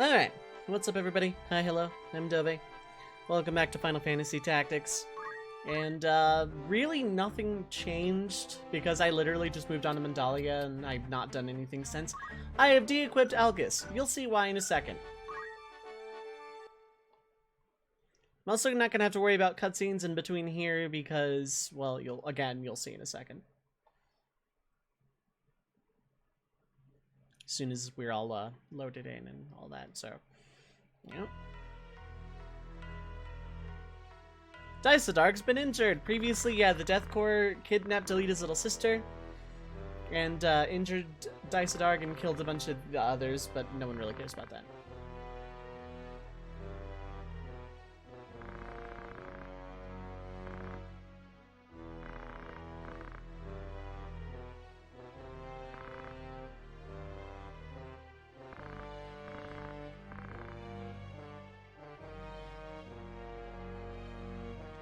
Alright, what's up everybody? Hi, hello, I'm Dovei. Welcome back to Final Fantasy Tactics. And, really nothing changed, because I literally just moved on to Lenalia and I've not done anything since. I have de-equipped Algus. You'll see why in a second. I'm also not gonna have to worry about cutscenes in between here because, well, you'll see in a second. As soon as we're all, loaded in and all that, so, yep. Daisadarg's been injured. Previously, yeah, the Death Corps kidnapped Delita's little sister and injured Daisadarg and killed a bunch of the others, but no one really cares about that.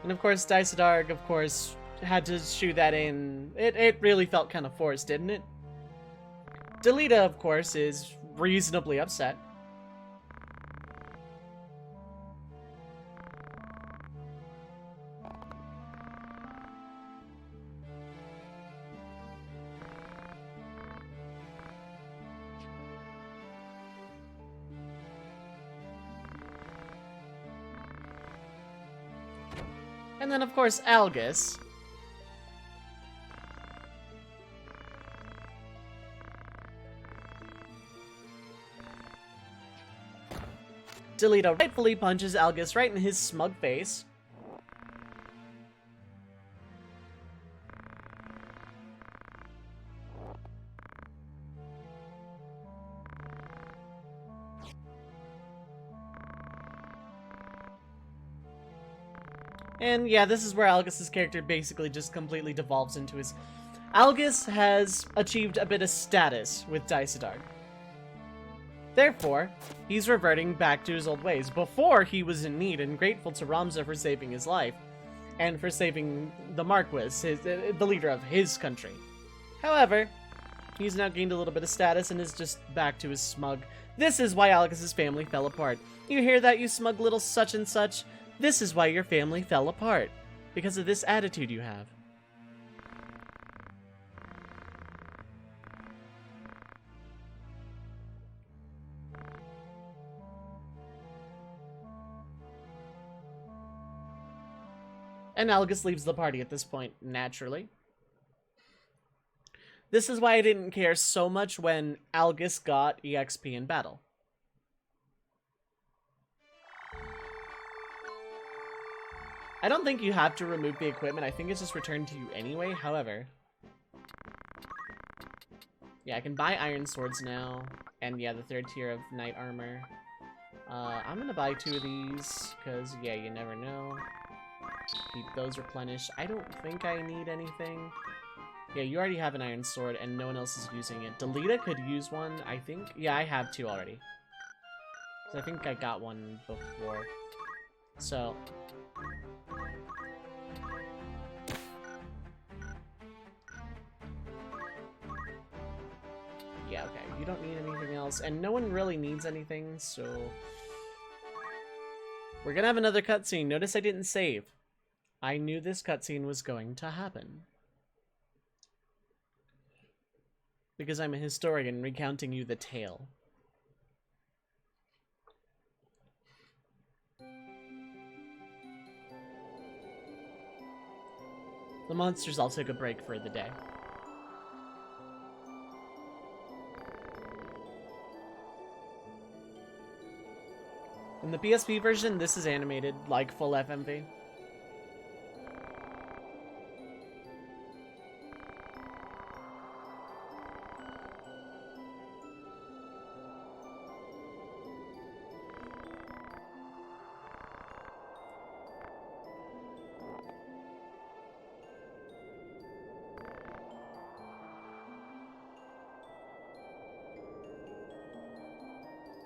And of course, Daisadarg, of course, had to shoot that in. It really felt kind of forced, didn't it? Delita, of course, is reasonably upset. And then, of course, Algus. Delita rightfully punches Algus right in his smug face. And yeah, this is where Algus's character basically just completely devolves into his... Algus has achieved a bit of status with Daisadarg. Therefore, he's reverting back to his old ways. Before, he was in need and grateful to Ramza for saving his life, and for saving the Marquis, the leader of his country. However, he's now gained a little bit of status and is just back to his smug. This is why Algus's family fell apart. You hear that, you smug little such and such? This is why your family fell apart. Because of this attitude you have. And Algus leaves the party at this point, naturally. This is why I didn't care so much when Algus got EXP in battle. I don't think you have to remove the equipment. I think it's just returned to you anyway. However, yeah, I can buy iron swords now. And yeah, the third tier of knight armor. I'm gonna buy 2 of these because, yeah, you never know. Keep those replenished. I don't think I need anything. Yeah, you already have an iron sword and no one else is using it. Delita could use one, I think. Yeah, I have 2 already. So I think I got one before. So... yeah, okay, you don't need anything else, and no one really needs anything, so... we're gonna have another cutscene. Notice I didn't save. I knew this cutscene was going to happen. Because I'm a historian recounting you the tale. The monsters all took a break for the day. In the PSP version, this is animated like full FMV.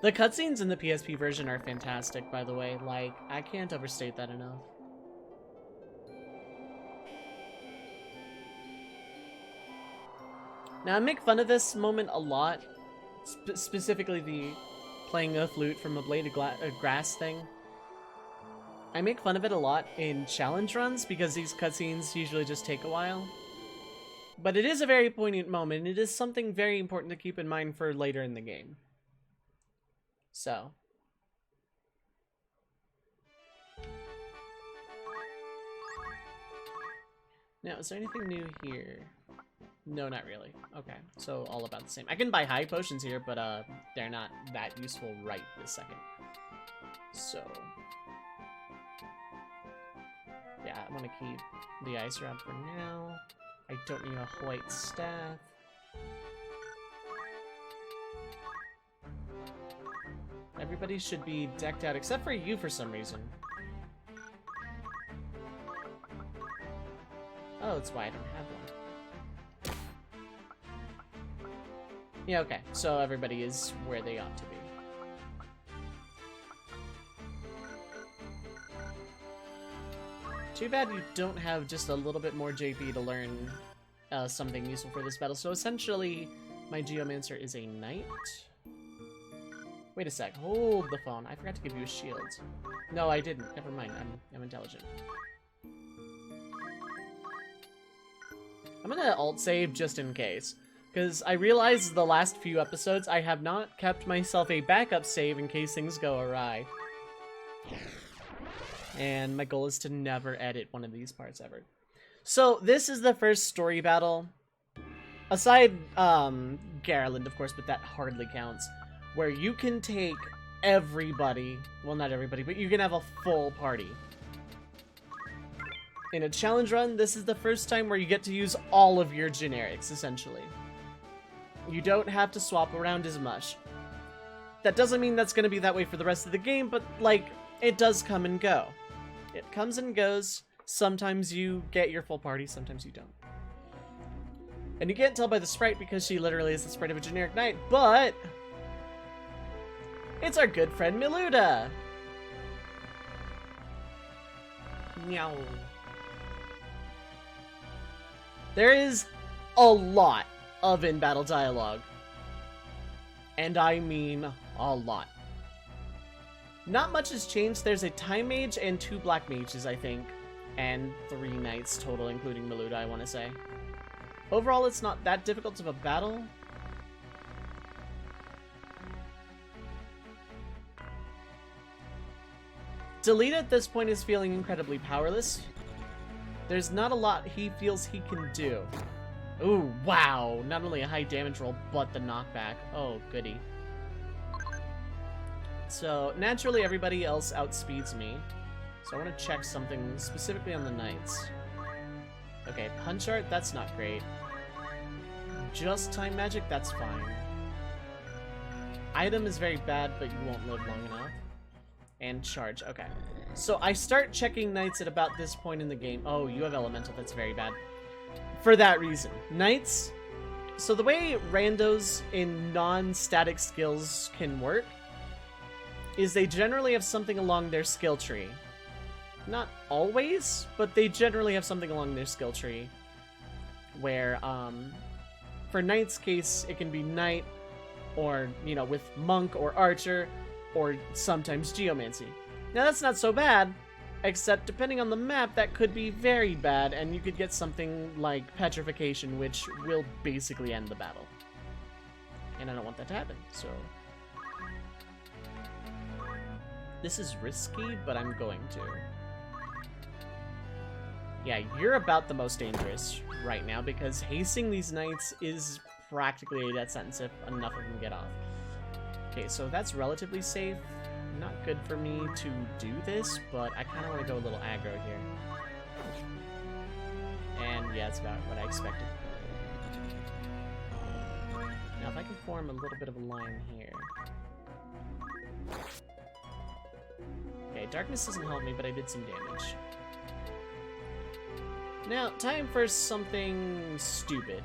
The cutscenes in the PSP version are fantastic, by the way. Like, I can't overstate that enough. Now, I make fun of this moment a lot, specifically the playing a flute from a blade of grass thing. I make fun of it a lot in challenge runs because these cutscenes usually just take a while. But it is a very poignant moment, and it is something very important to keep in mind for later in the game. So. Now, is there anything new here? No, not really. Okay, so all about the same. I can buy high potions here, but they're not that useful right this second. So. Yeah, I want to keep the ice rod for now. I don't need a white staff. Everybody should be decked out, except for you for some reason. Oh, that's why I don't have one. Yeah, okay. So everybody is where they ought to be. Too bad you don't have just a little bit more JP to learn something useful for this battle. So essentially, my Geomancer is a knight. Wait a sec. Hold the phone. I forgot to give you a shield. No, I didn't. Never mind. I'm intelligent. I'm gonna alt save just in case. Because I realized the last few episodes I have not kept myself a backup save in case things go awry. And my goal is to never edit one of these parts ever. So this is the first story battle. Aside, Garland, of course, but that hardly counts. Where you can take everybody, well, not everybody, but you can have a full party. In a challenge run, this is the first time where you get to use all of your generics, essentially. You don't have to swap around as much. That doesn't mean that's going to be that way for the rest of the game, but, like, it does come and go. It comes and goes. Sometimes you get your full party, sometimes you don't. And you can't tell by the sprite because she literally is the sprite of a generic knight, but it's our good friend Miluda. Meow. There is a lot of in-battle dialogue. And I mean a lot. Not much has changed. There's a Time Mage and 2 Black Mages, I think. And 3 Knights total, including Miluda, I want to say. Overall, it's not that difficult of a battle. Delete at this point is feeling incredibly powerless. There's not a lot he feels he can do. Ooh, wow. Not only a high damage roll, but the knockback. Oh, goody. So, naturally, everybody else outspeeds me. So I want to check something specifically on the Knights. Okay, Punch Art, that's not great. Just Time Magic, that's fine. Item is very bad, but you won't live long enough. And Charge, okay. So I start checking Knights at about this point in the game. Oh, you have Elemental, that's very bad. For that reason. Knights, so the way randos in non-static skills can work is they generally have something along their skill tree. Not always, but they generally have something along their skill tree. Where, for Knight's case, it can be Knight, or, you know, with Monk or Archer, or sometimes Geomancy. Now that's not so bad, except depending on the map, that could be very bad, and you could get something like Petrification, which will basically end the battle. And I don't want that to happen, so... This is risky, but I'm going to. Yeah, you're about the most dangerous right now, because hasting these Knights is practically a death sentence if enough of them get off. Okay, so that's relatively safe. Not good for me to do this, but I kind of want to go a little aggro here. And yeah, that's about what I expected. Now, if I can form a little bit of a line here. Okay, darkness doesn't help me, but I did some damage. Now, time for something stupid.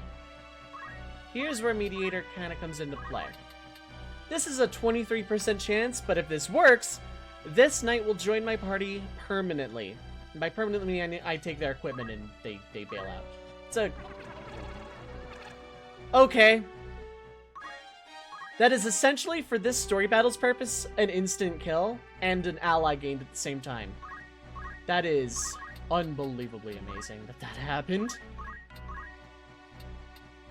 Here's where Mediator kind of comes into play. This is a 23% chance, but if this works, this knight will join my party permanently. And by permanently, I take their equipment and they bail out. It's a... Okay. That is essentially, for this story battle's purpose, an instant kill and an ally gained at the same time. That is unbelievably amazing that that happened.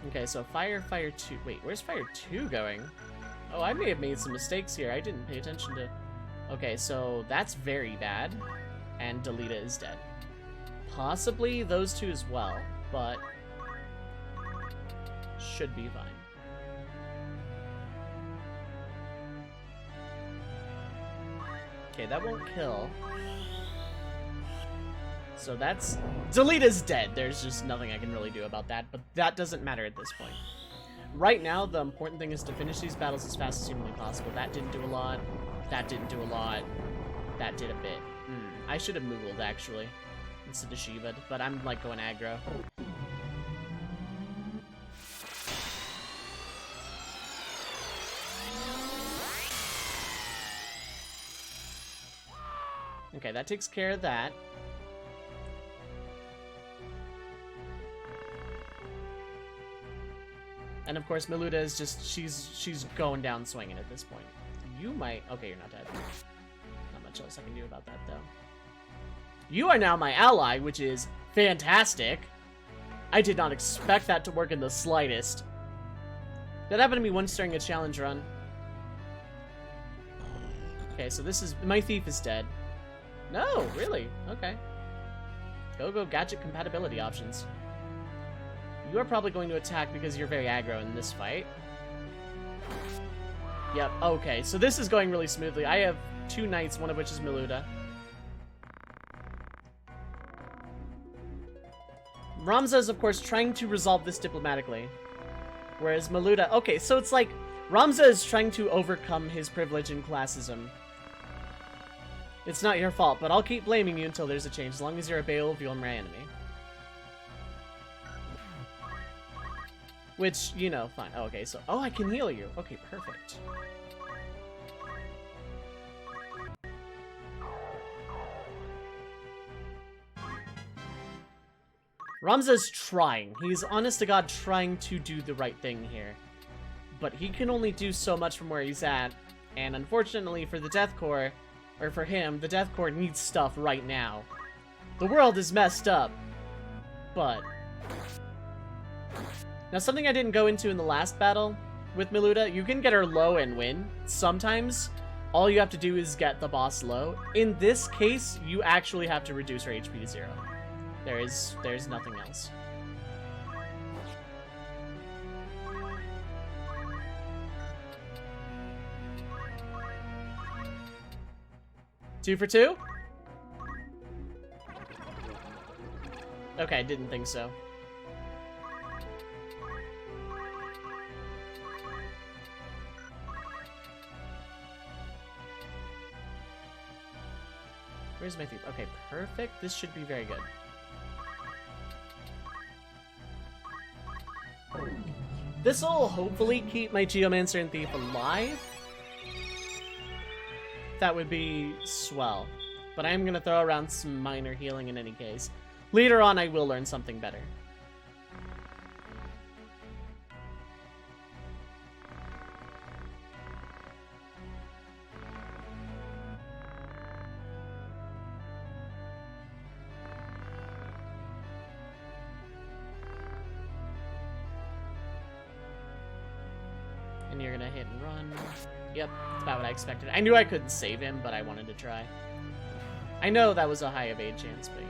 Okay, so Fire 2. Wait, where's Fire 2 going? Oh, I may have made some mistakes here. I didn't pay attention to... Okay, so that's very bad. And Delita is dead. Possibly those two as well, but... should be fine. Okay, that won't kill. So that's... Delita's dead. There's just nothing I can really do about that, but that doesn't matter at this point. Right now, the important thing is to finish these battles as fast as humanly possible. That didn't do a lot. That didn't do a lot. That did a bit. I should have Moogled, actually, instead of Shiva'd, but I'm, like, going aggro. Okay, that takes care of that. And of course, Meluda is just, she's going down swinging at this point. You might, okay, you're not dead. Not much else I can do about that, though. You are now my ally, which is fantastic. I did not expect that to work in the slightest. That happened to me once during a challenge run. Okay, so this is, my thief is dead. No, really? Okay. Go gadget compatibility options. You are probably going to attack because you're very aggro in this fight. Yep, okay, so this is going really smoothly. I have 2 knights, one of which is Meluda. Ramza is, of course, trying to resolve this diplomatically. Whereas Meluda... Okay, so it's like Ramza is trying to overcome his privilege and classism. It's not your fault, but I'll keep blaming you until there's a change, as long as you're a Beowulf, you're my enemy. Which, you know, fine. Oh, okay, so... Oh, I can heal you. Okay, perfect. Ramza's trying. He's, honest to God, trying to do the right thing here. But he can only do so much from where he's at. And unfortunately for the Death Corps, or for him, the Death Corps needs stuff right now. The world is messed up. But... Now, something I didn't go into in the last battle with Meluda, you can get her low and win. Sometimes, all you have to do is get the boss low. In this case, you actually have to reduce her HP to 0. There's nothing else. Two for 2? Okay, didn't think so. Where's my thief? Okay, perfect. This should be very good. This will hopefully keep my Geomancer and Thief alive. That would be swell. But I'm going to throw around some minor healing in any case. Later on, I will learn something better. And you're gonna hit and run. Yep, that's about what I expected. I knew I couldn't save him, but I wanted to try. I know that was a high evade chance, but yeah.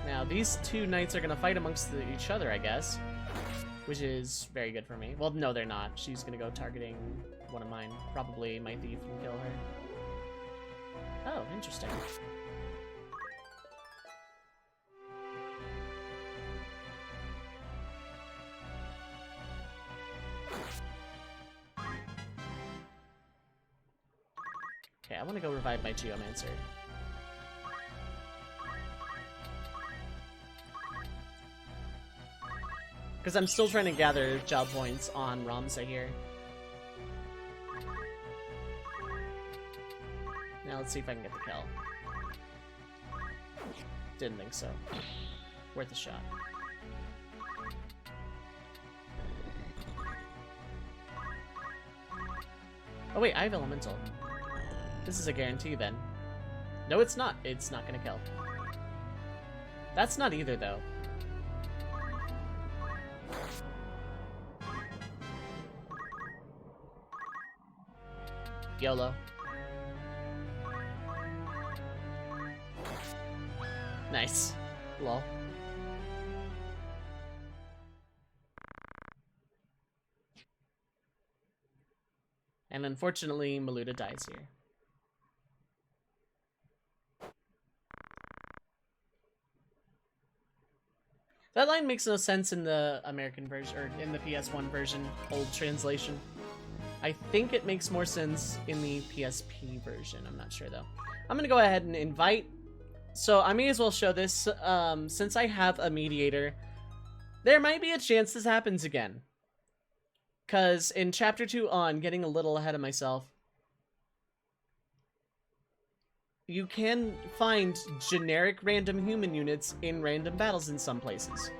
Now, these 2 knights are gonna fight amongst each other, I guess. Which is very good for me. Well, no, they're not. She's gonna go targeting one of mine. Probably my thief and kill her. Oh, interesting. Okay, I want to go revive my Geomancer. Because I'm still trying to gather job points on Ramza here. Now let's see if I can get the kill. Didn't think so. Worth a shot. Oh wait, I have elemental. This is a guarantee then. No, it's not. It's not gonna kill. That's not either, though. YOLO. Nice. Lol. And unfortunately, Maluda dies here. That line makes no sense in the American version, or in the PS1 version, old translation. I think it makes more sense in the PSP version. I'm not sure, though. I'm going to go ahead and invite. So I may as well show this. Since I have a mediator, there might be a chance this happens again. Because in Chapter 2 on, getting a little ahead of myself, you can find generic random human units in random battles in some places.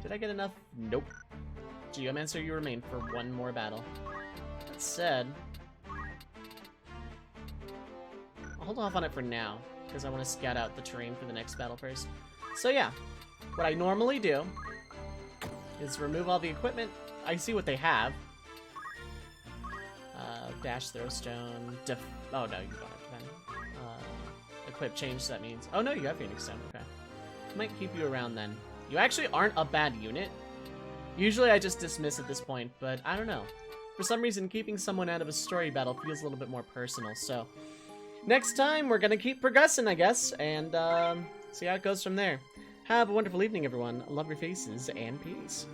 Did I get enough? Nope. Geomancer, you remain for one more battle. That said, I'll hold off on it for now, because I want to scout out the terrain for the next battle first. So yeah, what I normally do is remove all the equipment. I see what they have. Dash, throw stone, oh no, you don't have to then. Equip change, so that means, oh no, you have Phoenix Stone, okay. Might keep you around then. You actually aren't a bad unit. Usually I just dismiss at this point, but I don't know. For some reason, keeping someone out of a story battle feels a little bit more personal, so next time we're gonna keep progressing, I guess, and see how it goes from there. Have a wonderful evening, everyone. Love your faces, and peace.